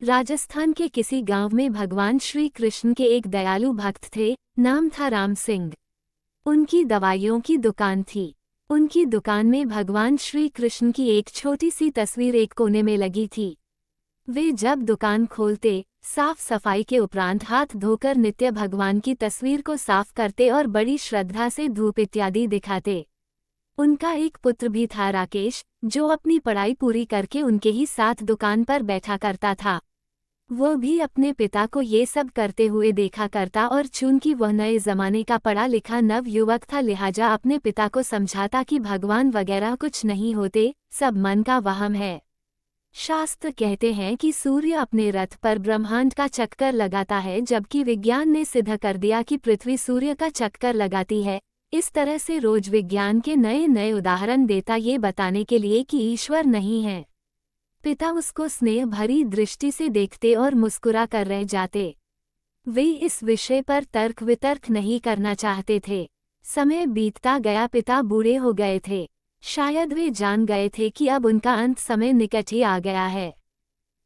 राजस्थान के किसी गांव में भगवान श्री कृष्ण के एक दयालु भक्त थे। नाम था राम सिंह। उनकी दवाइयों की दुकान थी। उनकी दुकान में भगवान श्री कृष्ण की एक छोटी सी तस्वीर एक कोने में लगी थी। वे जब दुकान खोलते, साफ सफाई के उपरांत हाथ धोकर नित्य भगवान की तस्वीर को साफ करते और बड़ी श्रद्धा से धूप इत्यादि दिखाते। उनका एक पुत्र भी था राकेश, जो अपनी पढ़ाई पूरी करके उनके ही साथ दुकान पर बैठा करता था। वो भी अपने पिता को ये सब करते हुए देखा करता और चूंकि वह नए जमाने का पढ़ा लिखा नव युवक था, लिहाजा अपने पिता को समझाता कि भगवान वगैरह कुछ नहीं होते, सब मन का वहम है। शास्त्र कहते हैं कि सूर्य अपने रथ पर ब्रह्मांड का चक्कर लगाता है, जबकि विज्ञान ने सिद्ध कर दिया कि पृथ्वी सूर्य का चक्कर लगाती है। इस तरह से रोज विज्ञान के नए नए उदाहरण देता ये बताने के लिए कि ईश्वर नहीं है। पिता उसको स्नेह भरी दृष्टि से देखते और मुस्कुरा कर रह जाते। वे इस विषय पर तर्क वितर्क नहीं करना चाहते थे। समय बीतता गया, पिता बूढ़े हो गए थे। शायद वे जान गए थे कि अब उनका अंत समय निकट ही आ गया है।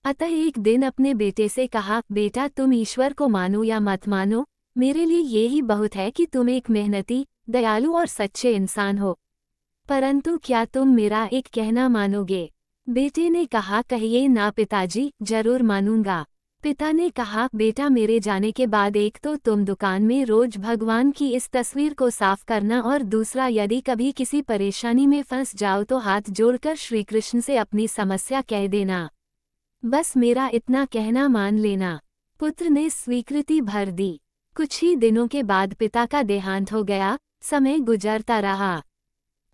अतः एक दिन अपने बेटे से कहा, बेटा तुम ईश्वर को मानो या मत मानो, मेरे लिए ये ही बहुत है कि तुम एक मेहनती, दयालु और सच्चे इंसान हो। परंतु क्या तुम मेरा एक कहना मानोगे? बेटे ने कहा, कहिए ना पिताजी, जरूर मानूंगा। पिता ने कहा, बेटा मेरे जाने के बाद एक तो तुम दुकान में रोज भगवान की इस तस्वीर को साफ करना, और दूसरा यदि कभी किसी परेशानी में फंस जाओ तो हाथ जोड़कर श्री कृष्ण से अपनी समस्या कह देना। बस मेरा इतना कहना मान लेना। पुत्र ने स्वीकृति भर दी। कुछ ही दिनों के बाद पिता का देहांत हो गया। समय गुजरता रहा।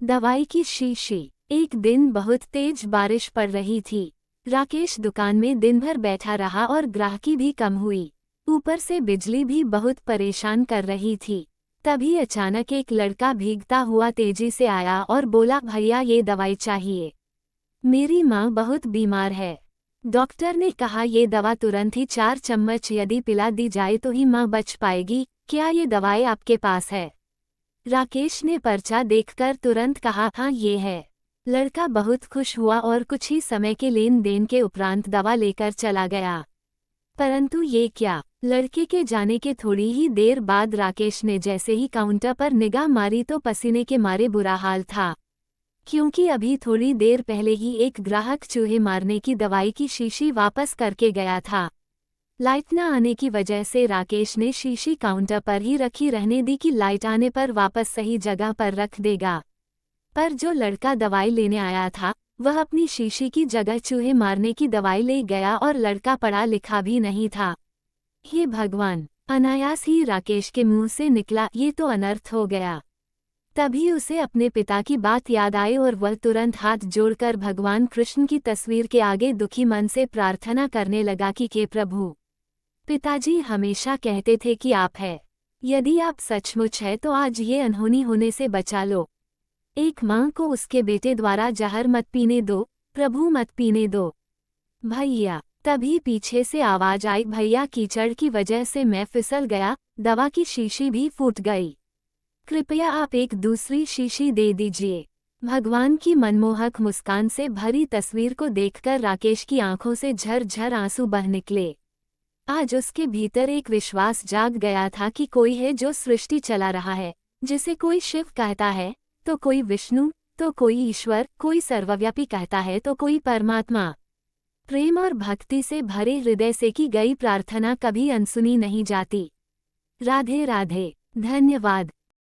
दवाई की शीशी। एक दिन बहुत तेज बारिश पड़ रही थी। राकेश दुकान में दिन भर बैठा रहा और ग्राहकी भी कम हुई। ऊपर से बिजली भी बहुत परेशान कर रही थी। तभी अचानक एक लड़का भीगता हुआ तेजी से आया और बोला, भैया ये दवाई चाहिए, मेरी माँ बहुत बीमार है। डॉक्टर ने कहा, ये दवा तुरंत ही 4 चम्मच यदि पिला दी जाए तो ही माँ बच पाएगी। क्या ये दवाई आपके पास है? राकेश ने पर्चा देखकर तुरंत कहा, हाँ ये है। लड़का बहुत खुश हुआ और कुछ ही समय के लेन देन के उपरांत दवा लेकर चला गया। परंतु ये क्या, लड़के के जाने के थोड़ी ही देर बाद राकेश ने जैसे ही काउंटर पर निगाह मारी तो पसीने के मारे बुरा हाल था, क्योंकि अभी थोड़ी देर पहले ही एक ग्राहक चूहे मारने की दवाई की शीशी वापस करके गया था। लाइट न आने की वजह से राकेश ने शीशी काउंटर पर ही रखी रहने दी कि लाइट आने पर वापस सही जगह पर रख देगा। पर जो लड़का दवाई लेने आया था, वह अपनी शीशी की जगह चूहे मारने की दवाई ले गया, और लड़का पढ़ा लिखा भी नहीं था। हे भगवान! अनायास ही राकेश के मुंह से निकला, ये तो अनर्थ हो गया। तभी उसे अपने पिता की बात याद आई और वह तुरंत हाथ जोड़कर भगवान कृष्ण की तस्वीर के आगे दुखी मन से प्रार्थना करने लगा कि हे प्रभु, पिताजी हमेशा कहते थे कि आप है, यदि आप सचमुच है तो आज ये अनहोनी होने से बचा लो। एक माँ को उसके बेटे द्वारा जहर मत पीने दो, प्रभु मत पीने दो। भैया! तभी पीछे से आवाज आई, भैया कीचड़ की वजह से मैं फिसल गया, दवा की शीशी भी फूट गई, कृपया आप एक दूसरी शीशी दे दीजिए। भगवान की मनमोहक मुस्कान से भरी तस्वीर को देखकर राकेश की आंखों से झरझर आंसू बह निकले। आज उसके भीतर एक विश्वास जाग गया था कि कोई है जो सृष्टि चला रहा है, जिसे कोई शिव कहता है तो कोई विष्णु, तो कोई ईश्वर, कोई सर्वव्यापी कहता है तो कोई परमात्मा। प्रेम और भक्ति से भरे हृदय से की गई प्रार्थना कभी अनसुनी नहीं जाती। राधे राधे। धन्यवाद।